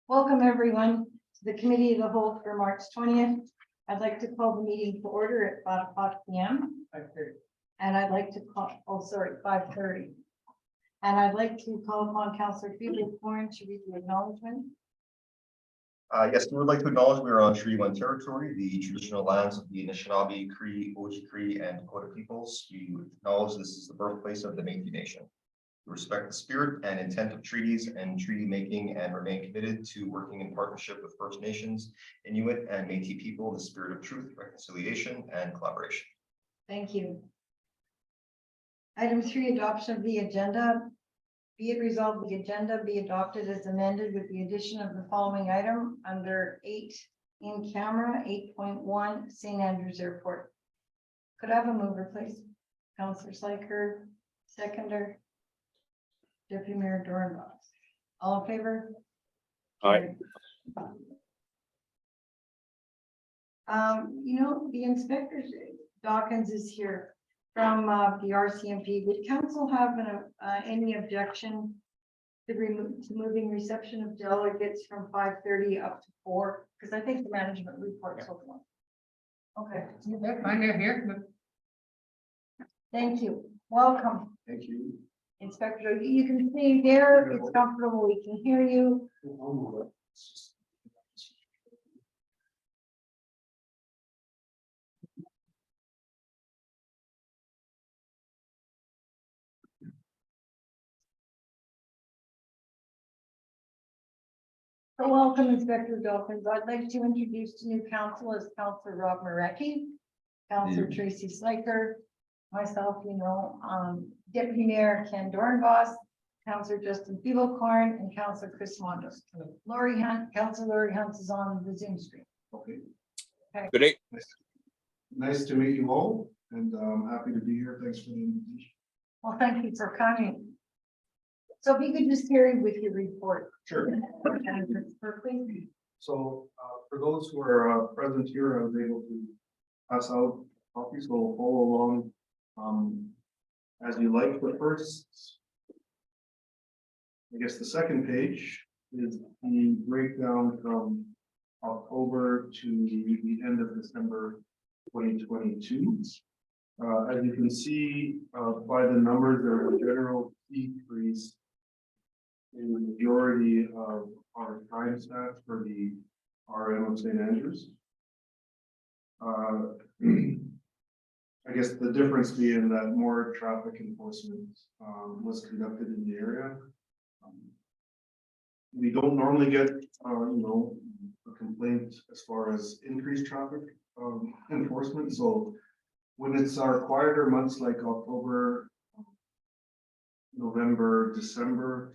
Welcome, everyone, to the Committee of the Whole for March 20th. I'd like to call the meeting to order at 5:00 p.m. And I'd like to call, 5:30. And I'd like to call upon Councillor Corn to read the acknowledgement. Yes, we would like to acknowledge we are on Treaty 1 territory, the traditional lands of the Anishinaabe, Cree, Oji-Cree, and Dakota peoples. We acknowledge this is the birthplace of the Métis Nation. We respect the spirit and intent of treaties and treaty making and remain committed to working in partnership with First Nations, Inuit, and Métis people in the spirit of truth, reconciliation, and collaboration. Thank you. Item 3, adoption of the agenda. Be it resolved, the agenda be adopted as amended with the addition of the following item under 8 in camera, 8.1 St. Andrews Airport. Could I have a mover, please? Councillor Slyker, seconder. Deputy Mayor Doornbos. All in favor? Aye. The inspector Dawkins is here from the RCMP. Would council have any objection to moving reception of delegates from 5:30 up to 4? Because I think the management report so far. Okay. Fine, they're here. Thank you. Welcome, Thank you. Inspector. You can see there, it's comfortable. We can hear you. So welcome, Inspector Dawkins. I'd like to introduce to new council as Councillor Rob Marecki, Councillor Tracy Slyker, myself, Deputy Mayor Ken Doornbos, Councillor Justin Corn, and Councillor Chris Mondos. Laurie Hunt, Councillor Laurie Hunt is on the Zoom screen. Okay. Good day. Nice to meet you all, and I'm happy to be here. Thanks for the invitation. Well, thank you for coming. So if you could just carry with your report. Sure. Perfectly. So for those who are present here, I was able to pass out copies, so we'll follow along as you like. But first, I guess the second page is the breakdown from October to the end of December 2022. As you can see by the numbers, there was a general decrease in the majority of our crime stats for the RM of St. Andrews. I guess the difference being that more traffic enforcement was conducted in the area. We don't normally get, a complaint as far as increased traffic enforcement. So when it's our quieter months like October, November, December,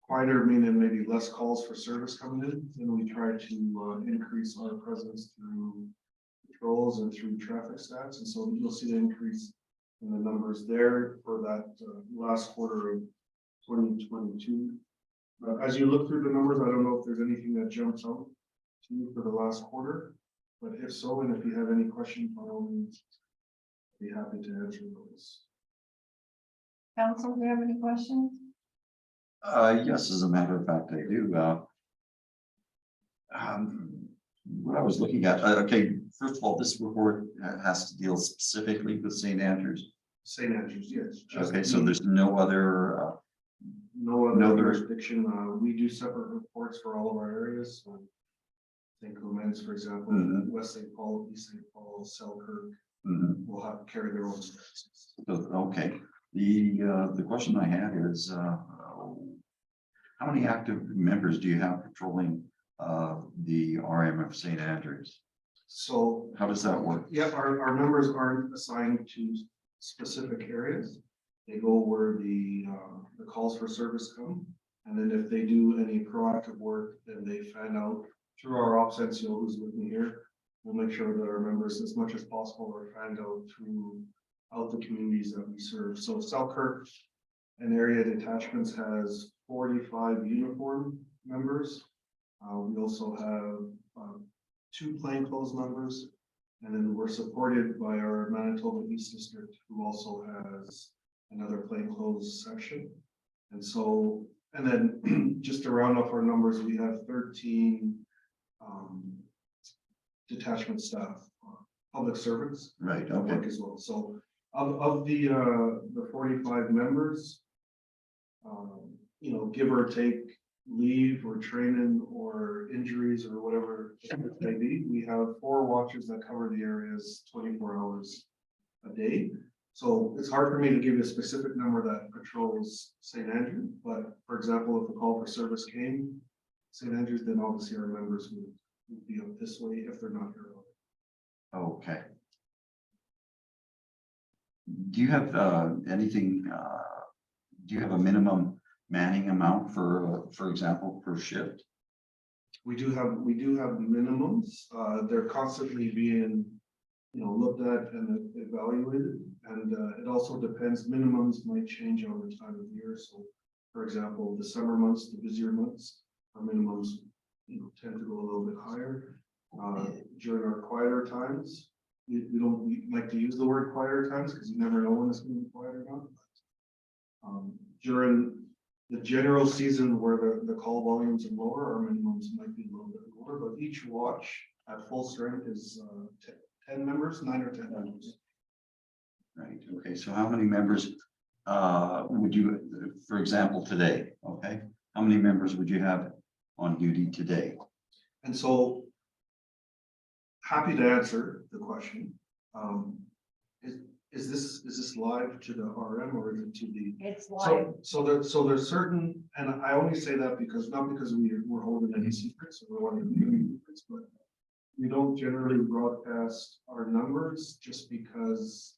quieter meaning maybe less calls for service coming in, then we try to increase our presence through patrols and through traffic stats. And so you'll see an increase in the numbers there for that last quarter of 2022. As you look through the numbers, I don't know if there's anything that jumps out to you for the last quarter, but if so, and if you have any questions, by all means, I'd be happy to answer those. Council, do you have any questions? Yes, as a matter of fact, I do. What I was looking at, okay, first of all, this report has to deal specifically with St. Andrews. St. Andrews, yes. just Okay, so there's no other, no other no other- jurisdiction. We do separate reports for all of our areas. So St. Clements, for example, Mhm. West St. Paul, East St. Paul, Selkirk will have carry their own statistics. okay. The question I had is, how many active members do you have patrolling the RM of St. Andrews? So How does that work? yeah, our members aren't assigned to specific areas. They go where the calls for service come. And then if they do any proactive work, then they find out through our ops NCO who's with me here. We'll make sure that our members, as much as possible, are found out throughout the communities that we serve. So Selkirk and area detachments has 45 uniform members. We also have 2 plainclothes members, and then we're supported by our Manitoba East District, who also has another plainclothes section. And so, and then just to round off our numbers, we have 13 detachment staff, public servants Right, that work okay, as well. So of the 45 members, you know, give or take leave or training or injuries or whatever it may be, we have 4 watchers that cover the areas 24 hours a day. So it's hard for me to give you a specific number that patrols St. Andrew, but for example, if the call for service came, St. Andrews, then obviously our members would be up this way if they're not here. okay. Do you have anything, do you have a minimum manning amount for example, per shift? We do have minimums. They're constantly being, you know, looked at and evaluated. And it also depends, minimums might change over the time of year. So for example, the summer months, the busier months, our minimums, you know, tend to go a little bit higher. During our quieter times, we like to use the word quieter times because you never know when it's going to be quiet or not. During the general season where the call volumes are lower, our minimums might be a little bit lower, but each watch at full strength is 10 members, 9 or 10 members. Right, okay, so how many members would you, for example, today, okay? How many members would you have on duty today? And so, happy to answer the question. Is this live to the RM or is it to the? It's live. So there's certain, and I only say that because, not because we're holding any secrets or we're wanting to do any secrets, but we don't generally broadcast our numbers just because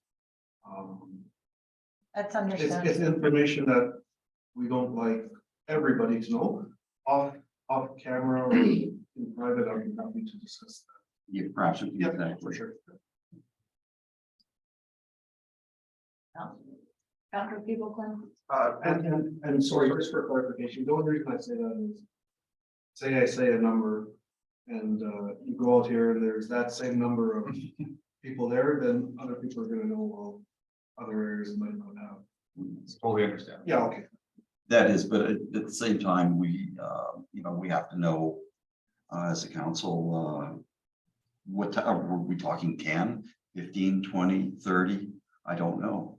That's it's understandable. information that we don't like everybody to know. Off camera or in private, I'd be happy to discuss that. Yeah, perhaps we can Yeah, do that. for sure. Counter people, Clint. And sorry, just for clarification, the only reason I say that is, say I say a number and you go out here and there's that same number of people there, then other people are gonna know, well, other areas might not have. Totally understand. Yeah, okay. That is, but at the same time, we, you know, we have to know as a council, what, are we talking 10, 15, 20, 30? I don't know.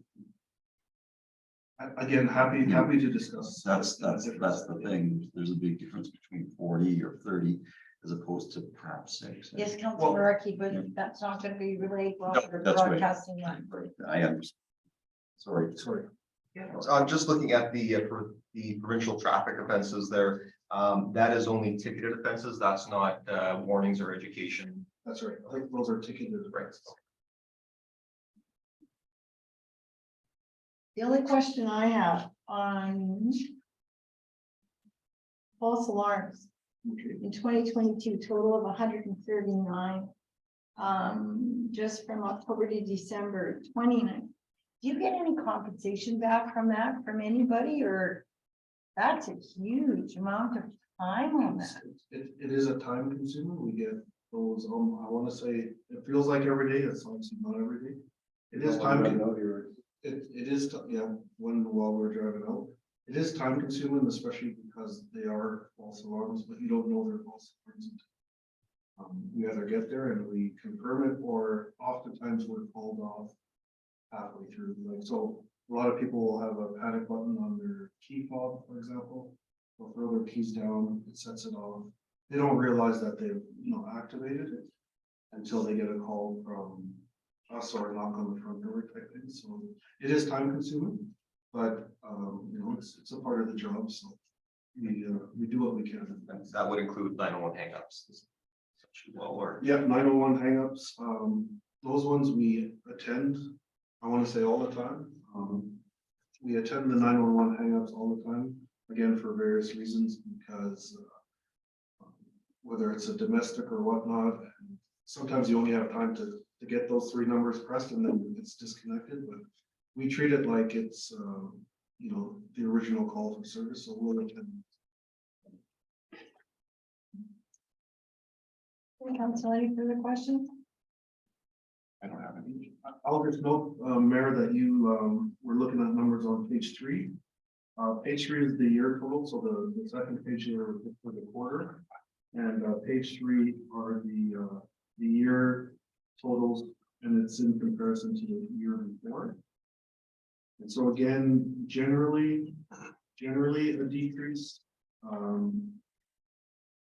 Again, happy to discuss. That's the thing. There's a big difference between 40 or 30 as opposed to perhaps 6. Yes, Councilor Markey, but that's not gonna be relayed well No, for that's right. broadcasting line. I understand. Sorry. So I'm just looking at the provincial traffic offenses there. That is only ticketed offenses. That's not warnings or education. That's right. I think those are ticketed. Right. The only question I have on false alarms Okay. in 2022, total of 139. Just from October to December 29. Do you get any compensation back from that from anybody, or that's a huge amount of time on that? It is a time consumer. We get those, I wanna say, it feels like every day. It's obviously not every day. It is time. It is, yeah, while we're driving out, it is time consuming, especially because they are false alarms, but you don't know they're false alarms. We either get there and we confirm it, or oftentimes we're called off halfway through. Like, so a lot of people will have a panic button on their key fob, for example. They'll throw their keys down, it sets it off. They don't realize that they've, you know, activated it until they get a call from us or a knock on the front door type thing. So it is time consuming, but you know, it's a part of the job. So we do what we can. That would include 911 hangups. Well, or Yeah, 911 hangups. Those ones we attend, I want to say all the time. We attend the 911 hangups all the time, again, for various reasons, because whether it's a domestic or whatnot, sometimes you only have time to get those 3 numbers pressed and then it's disconnected, but we treat it like it's, you know, the original call for service, so we'll attend. Council, any further questions? I don't have any. I'll just note, Mayor, that you were looking at numbers on page 3. Page 3 is the year total, so the second page here is for the quarter. And page 3 are the year totals, and it's in comparison to the year before. And so again, generally a decrease.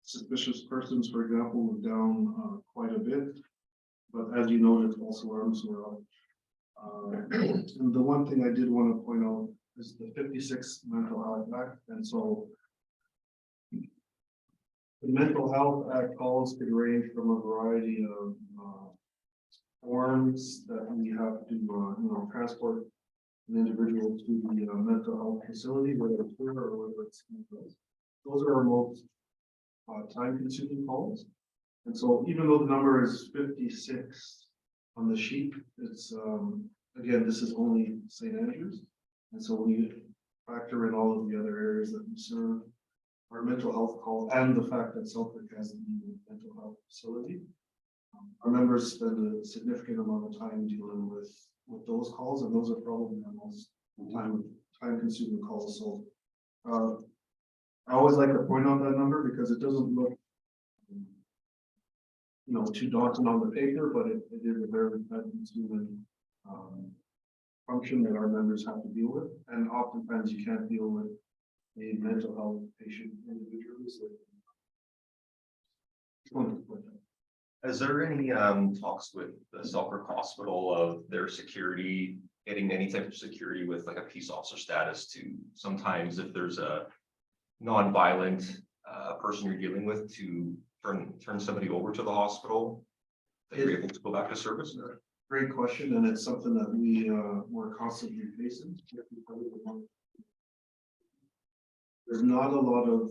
Suspicious persons, for example, were down quite a bit. But as you noted, also arms were up. And the one thing I did want to point out is the 56 Mental Health Act, and so the Mental Health Act calls could range from a variety of forms that we have to transport an individual to the mental health facility, whether it's here or whether it's those are our most time-consuming calls. And so even though the number is 56 on the sheet, it's again, this is only St. Andrews. And so when you factor in all of the other areas that we serve, our mental health call, and the fact that Selkirk has a mental health facility, our members spend a significant amount of time dealing with those calls, and those are probably the most time-consuming calls. So I always like to point out that number because it doesn't look too daunting on the paper, but it is a very time-consuming function that our members have to deal with, and oftentimes you can't deal with a mental health patient individually. So Is there any talks with the Selkirk Hospital of their security, getting any type of security with like a peace officer status to sometimes if there's a non-violent person you're dealing with to turn somebody over to the hospital, that you're able to go back to service? Great question, and it's something that we're constantly facing. There's not a lot of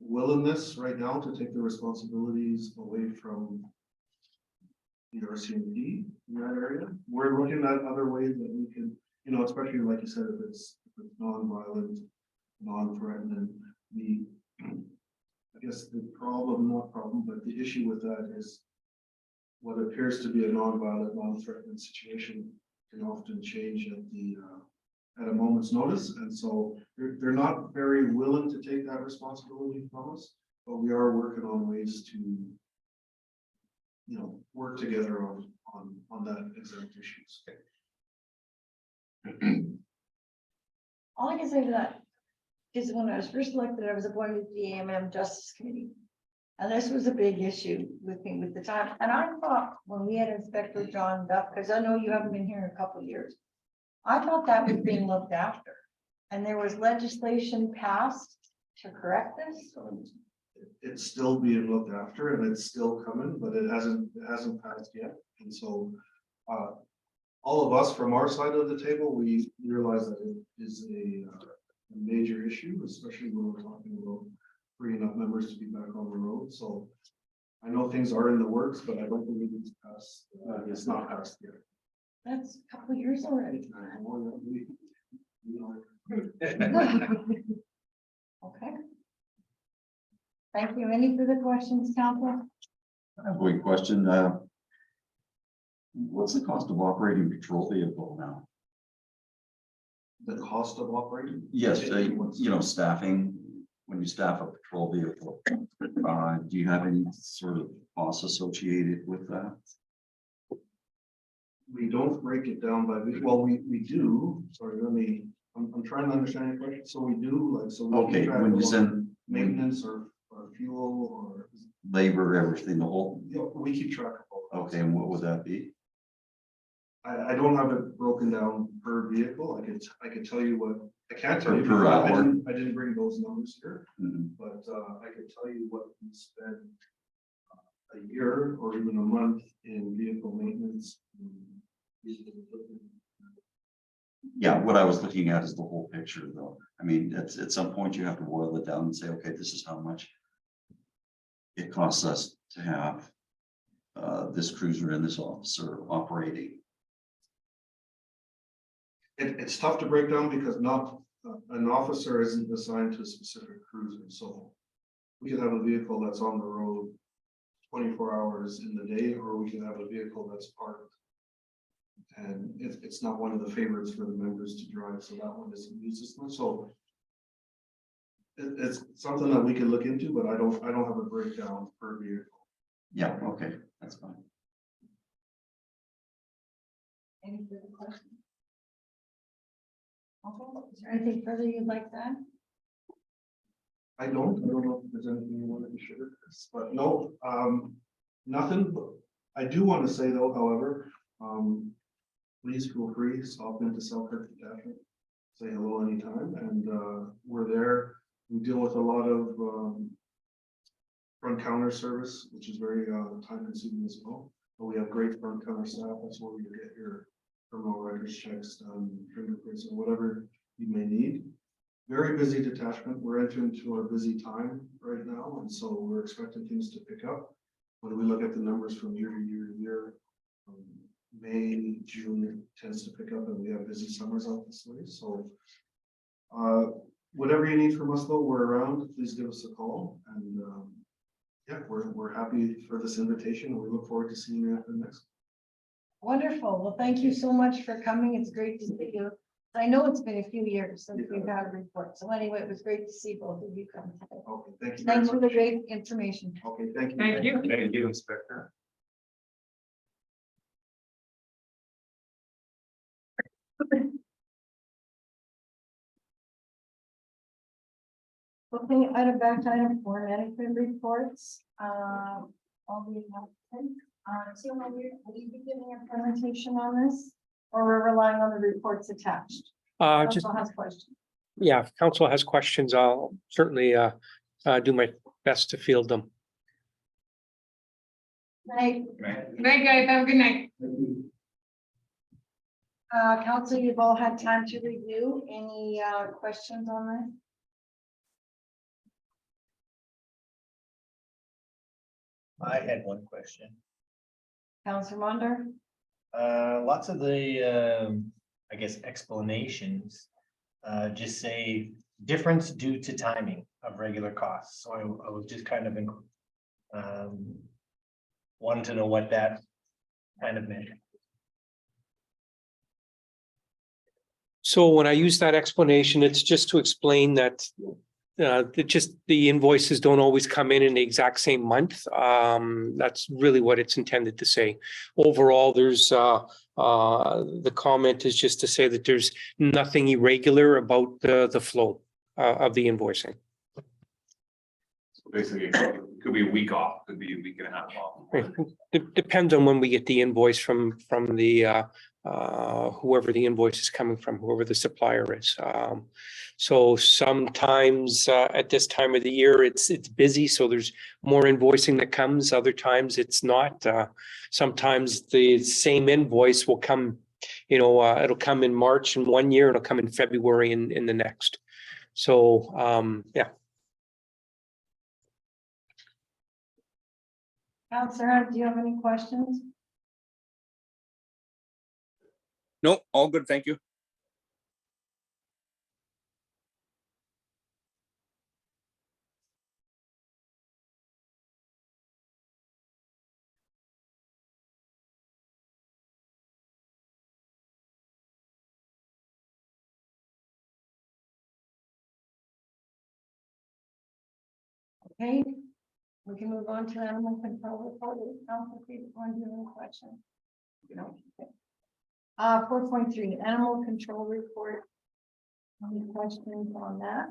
willingness right now to take the responsibilities away from the RCMP in that area. We're looking at other ways that we can, especially like you said, if it's non-violent, non-threatening. I guess the not problem, but the issue with that is what appears to be a non-violent, non-threatening situation can often change at a moment's notice. And so they're not very willing to take that responsibility from us, but we are working on ways to, work together on that exact issues. All I can say to that is when I was first elected, I was appointed to the AMM Justice Committee. And this was a big issue with me with the time. And I thought when we had Inspector John Duff, because I know you haven't been here in a couple of years, I thought that was being looked after. And there was legislation passed to correct this. It's still being looked after and it's still coming, but it hasn't passed yet. And so all of us from our side of the table, we realize that it is a major issue, especially when we're talking about freeing up members to be back on the road. So I know things are in the works, but I don't believe it's passed. It's not passed yet. That's a couple of years already. Okay. Thank you. Any further questions, council? I have one question. What's the cost of operating patrol vehicle now? The cost of operating? Yes, staffing, when you staff a patrol vehicle, do you have any sort of costs associated with that? We don't break it down by, we do, sorry, I'm trying to understand your question. So we do, Okay, when you send maintenance or fuel or labor, everything, the whole, we keep track of all. okay, and what would that be? I don't have it broken down per vehicle. I could tell you what, I can't tell you. Per because hour. I didn't bring those numbers here, Mhm. but I could tell you what we spend a year or even a month in vehicle maintenance. Yeah, what I was looking at is the whole picture though. I mean, at some point you have to boil it down and say, okay, this is how much it costs us to have this cruiser and this officer operating. It's tough to break down because not an officer isn't assigned to a specific cruiser. So we could have a vehicle that's on the road 24 hours in the day, or we can have a vehicle that's parked And it's not one of the favorites for the members to drive, so that one isn't used as much, so. It's something that we can look into, but I don't have a breakdown per vehicle. Yeah, okay, that's fine. Any further questions? Okay, is there anything further you'd like to add? I don't know if there's anything you wanted to share, Chris, but no, nothing. But I do want to say though, however, please feel free to stop into Selkirk Detachment, say hello anytime, and we're there. We deal with a lot of front counter service, which is very time consuming as well. But we have great front counter staff. That's where you get your criminal records checks done, fingerprints, or whatever you may need. Very busy detachment. We're entering into our busy time right now, and so we're expecting things to pick up. When we look at the numbers from year to year to year, May, June tends to pick up, and we have busy summers out this way. So, whatever you need from us, though, we're around. Please give us a call, and yeah, we're happy for this invitation, and we look forward to seeing you at the next. Wonderful. Well, thank you so much for coming. It's great to see you. I know it's been a few years since we've had a report. So anyway, it was great to see both of you come today. Okay, thank you very Thanks for the much. great information. Okay, thank you. Thank you. Thank you, Inspector. Okay, item back to item 4, management reports. All the announcements. So will you be giving a presentation on this? Or we're relying on the reports attached? Just, Council has questions. yeah, if council has questions, I'll certainly do my best to field them. Night. Night, guys, have a good night. Thank you. Council, you've all had time to review. Any questions on this? I had one question. Councilor Monder? Lots of the, I guess, explanations just say difference due to timing of regular costs. So I was just kind of wanted to know what that kind of meant. So when I use that explanation, it's just to explain that the invoices don't always come in the exact same month. That's really what it's intended to say. Overall, there's the comment is just to say that there's nothing irregular about the flow of the invoicing. So basically, it could be a week off, could be a week and a half off. It depends on when we get the invoice from the whoever the invoice is coming from, whoever the supplier is. So sometimes at this time of the year, it's busy, so there's more invoicing that comes. Other times it's not. Sometimes the same invoice will come, it'll come in March in one year, it'll come in February in the next. So yeah. Councilor, do you have any questions? No, all good, thank you. Okay, we can move on to animal control report. Council, if you want to do any questions? No. 4.3, animal control report. Any questions on that?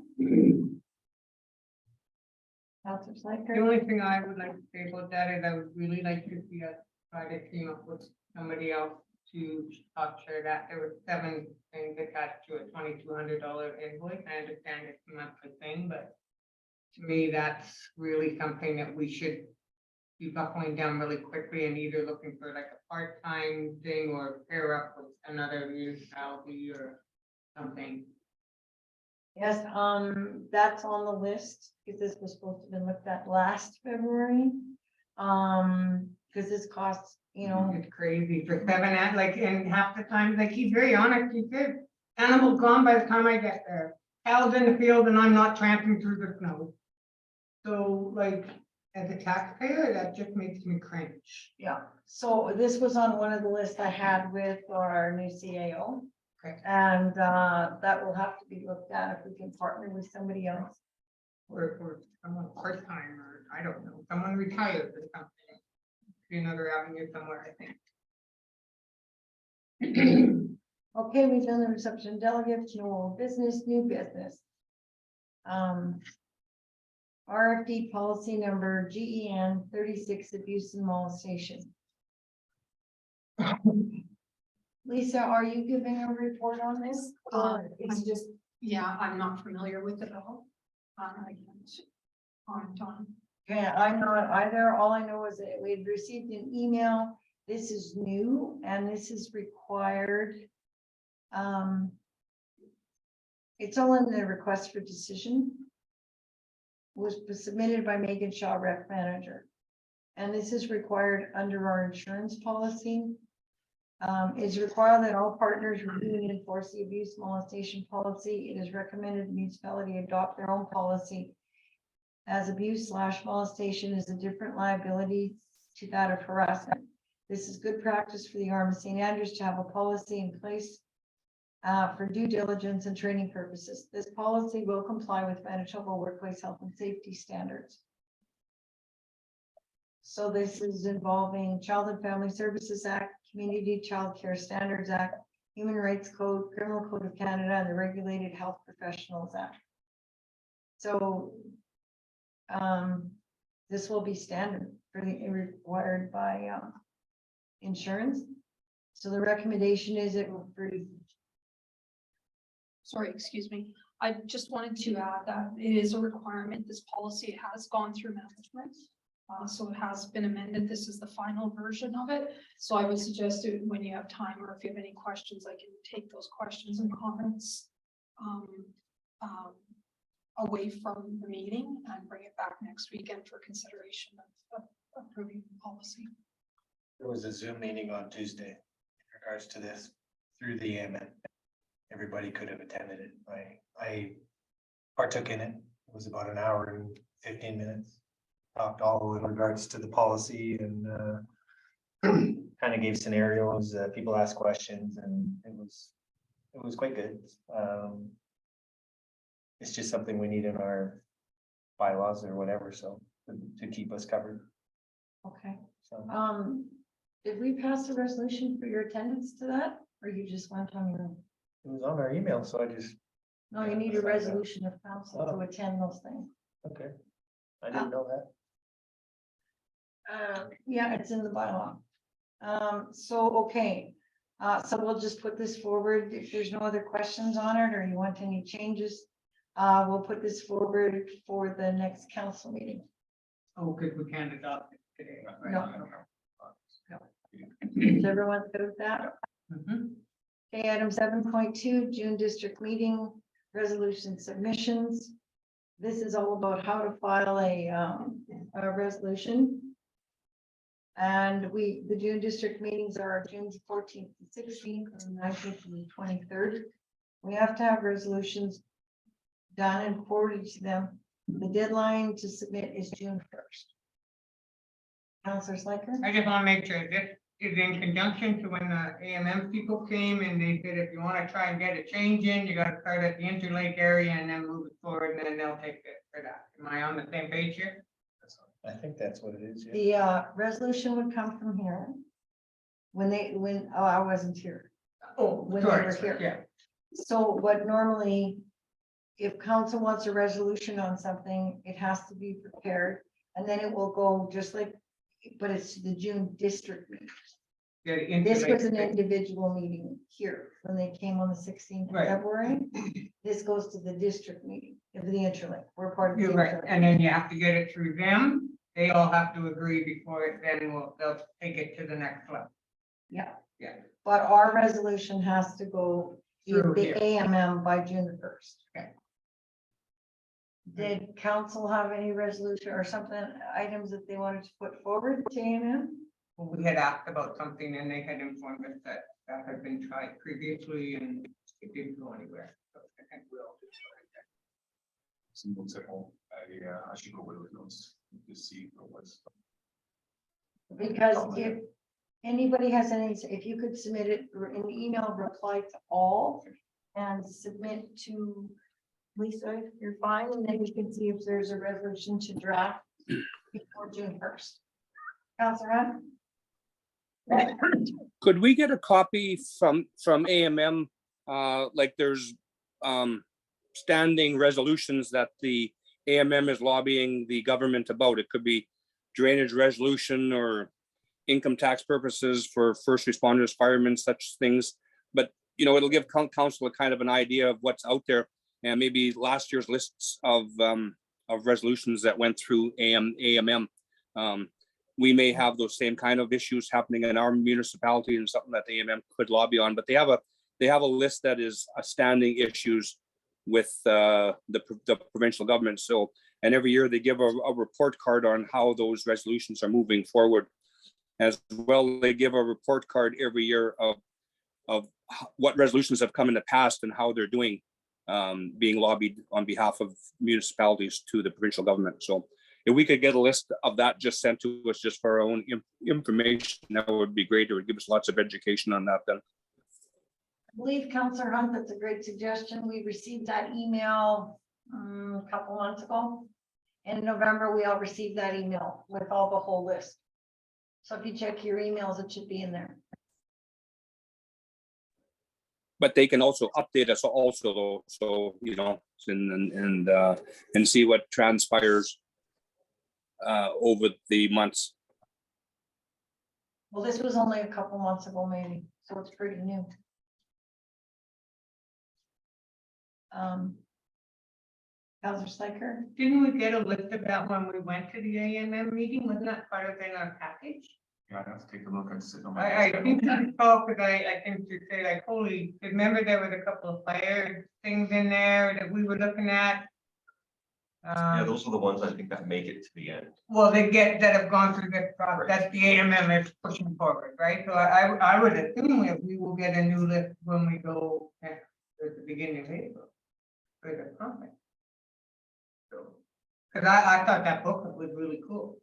Councilor The Slaker? only thing I would like to say about that is I would really like to see us try to team up with somebody else to share that. There were 7 things attached to a $2,200 invoice. I understand it's a monthly thing, but to me, that's really something that we should be buckling down really quickly and either looking for like a part-time thing or pair up with another municipality or something. Yes, that's on the list, because this was supposed to have been looked at last February. Because this costs, It's crazy for 7 and half the time, like, he's very honest, he said, animal's gone by the time I get there. Cows in the field and I'm not tramping through the snow. So like, As a taxpayer, that just makes me cringe. Yeah, so this was on one of the lists I had with our new CAO. Okay. And that will have to be looked at if we can partner with somebody else. Or someone part-time, or I don't know, someone retired or something. Be another avenue somewhere, I think. Okay, we've done the reception delegates, no old business, new business. RFD policy number GEN 36, abuse and molestation. Lisa, are you giving a report on this? Or it's just, Yeah, I'm not familiar with it at all. I can't comment on. okay, I'm not either. All I know is that we've received an email. This is new and this is required. It's all in the request for decision. Was submitted by Megan Shaw, rep manager. And this is required under our insurance policy. It's required that all partners review and enforce the abuse molestation policy. It is recommended the municipality adopt their own policy, as abuse/molestation is a different liability to that of harassment. This is good practice for the Arm of St. Andrews to have a policy in place for due diligence and training purposes. This policy will comply with Manitoba Workplace Health and Safety Standards. So this is involving Child and Family Services Act, Community Child Care Standards Act, Human Rights Code, Criminal Code of Canada, and the Regulated Health Professionals Act. So this will be standard for the required by insurance. So the recommendation is it will be. Sorry, excuse me. I just wanted to add that it is a requirement. This policy has gone through management. So it has been amended. This is the final version of it. So I would suggest that when you have time or if you have any questions, I can take those questions and comments away from the meeting and bring it back next weekend for consideration of approving the policy. There was a Zoom meeting on Tuesday in regards to this through the AMN. Everybody could have attended it. I partook in it. It was about an hour and 15 minutes. Talked all in regards to the policy and kind of gave scenarios. People asked questions and it was quite good. It's just something we need in our bylaws or whatever, so to keep us covered. Okay. So Did we pass a resolution for your attendance to that, or you just went on your own? it was on our email, so I just, No, you need a resolution of council to attend those things. okay. I didn't know that. Yeah, it's in the bylaw. So, okay, so we'll just put this forward. If there's no other questions on it, or you want any changes, we'll put this forward for the next council meeting. Oh, because we can't adopt it today. No. Is everyone good with that? Mhm. Okay, item 7.2, June district meeting resolution submissions. This is all about how to file a resolution. And the June district meetings are June 14th and 16th and 19th and 23rd. We have to have resolutions done and forwarded to them. The deadline to submit is June 1st. Councilor Slaker? I just want to make sure this is in conjunction to when the AMM people came and they said, if you want to try and get a change in, you got to start at the Interlake area and then move it forward, and then they'll take it for that. Am I on the same page here? I think that's what it is. Yeah. The resolution would come from here. I wasn't here. Oh, When they were sorry, here. yeah. So what normally, if council wants a resolution on something, it has to be prepared, and then it will go just like, but it's the June district meeting. Yeah, the This was an Interlake- individual meeting here when they came on the 16th of Right. February. This goes to the district meeting of the Interlake. We're part of the You're right, Interlake. and then you have to get it through them. They all have to agree before it, then they'll take it to the next level. Yeah. Yeah. But our resolution has to go through Through the here. AMM by June the 1st. Okay. Did council have any resolution or something, items that they wanted to put forward to AMM? Well, we had asked about something and they had informed us that that had been tried previously and it didn't go anywhere. So I think we'll just try that. Some books at home. I should go with those to see what's. Because if anybody has any, if you could submit it in email, reply to all and submit to Lisa, if you're fine, and then we can see if there's a resolution to draft before June 1st. Counselor Hunt? Could we get a copy from AMM? Like there's standing resolutions that the AMM is lobbying the government about. It could be drainage resolution or income tax purposes for first responders, firemen, such things. But, you know, it'll give council a kind of an idea of what's out there, and maybe last year's lists of resolutions that went through AMM. We may have those same kind of issues happening in our municipality and something that the AMM could lobby on, but they have a list that is standing issues with the provincial government. So, and every year they give a report card on how those resolutions are moving forward. As well, they give a report card every year of what resolutions have come in the past and how they're doing, being lobbied on behalf of municipalities to the provincial government. So if we could get a list of that just sent to us just for our own information, that would be great. It would give us lots of education on that then. I believe Counselor Hunt, that's a great suggestion. We received that email a couple months ago. In November, we all received that email with all the whole list. So if you check your emails, it should be in there. But they can also update us also though, so, you know, and see what transpires over the months. Well, this was only a couple months ago, maybe, so it's pretty new. Counselor Slaker? Didn't we get a list of that when we went to the AMM meeting? Wasn't that part of in our package? Yeah, I have to take a look and sit on my. I think I recall, because I think you say like, holy, remember there was a couple of fire things in there that we were looking at? Yeah, those are the ones I think that make it to the end. Well, that have gone through this process, that's the AMM is pushing forward, right? So I would assume that we will get a new list when we go at the beginning of April for the conference. So, because I thought that booklet was really cool.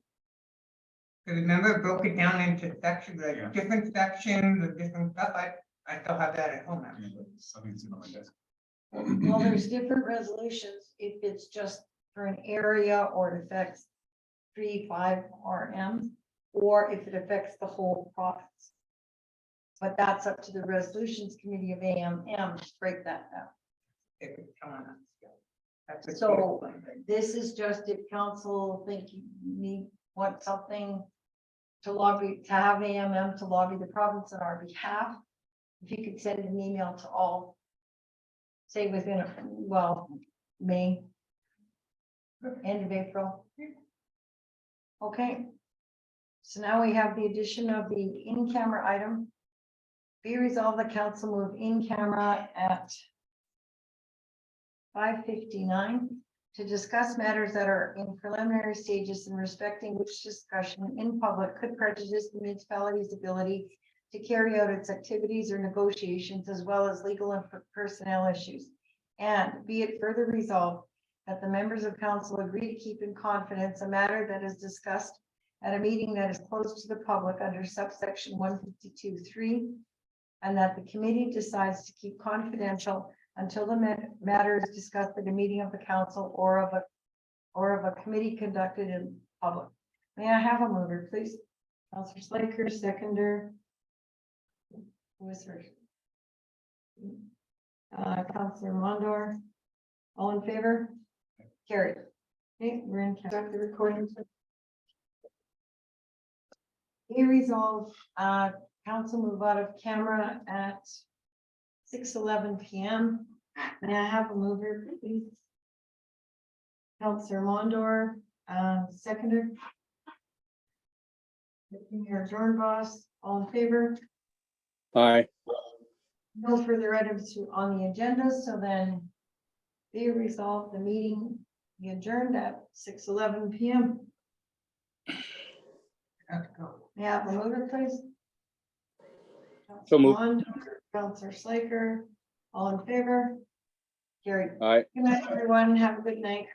Because remember, it broke it down into sections, like Yeah. different sections of different stuff. I still have that at home now. Something's in my desk. Well, there's different resolutions if it's just for an area or it affects 3-5 RM, or if it affects the whole province. But that's up to the resolutions committee of AMM to break that down. If it's coming up. That's what So she explained. this is just if council think you want something to lobby, to have AMM to lobby the province on our behalf. If you could send an email to all, say within, May, end of April. Okay. So now we have the addition of the in-camera item. Be resolved, the council move in camera at 5:59 to discuss matters that are in preliminary stages and respecting which discussion in public could prejudice the municipality's ability to carry out its activities or negotiations, as well as legal and personnel issues. And be it further resolved that the members of council agree to keep in confidence a matter that is discussed at a meeting that is closed to the public under subsection 152(3), and that the committee decides to keep confidential until the matter is discussed at a meeting of the council or of a committee conducted in public. May I have a mover, please? Councilor Slaker, seconder. Who was first? Councilor Mondor. All in favor? Carried. Okay, we're in the recording. Be resolved, council move out of camera at 6:11 PM. May I have a mover, please? Councilor Mondor, seconder. Mayor Dornbos, all in favor? Aye. No further items on the agenda, so then be resolved, the meeting be adjourned at 6:11 PM. Have to go. May I have a mover, please? So moved. Councilor Slaker, all in favor? Carried. Aye. Good night, everyone. Have a good night.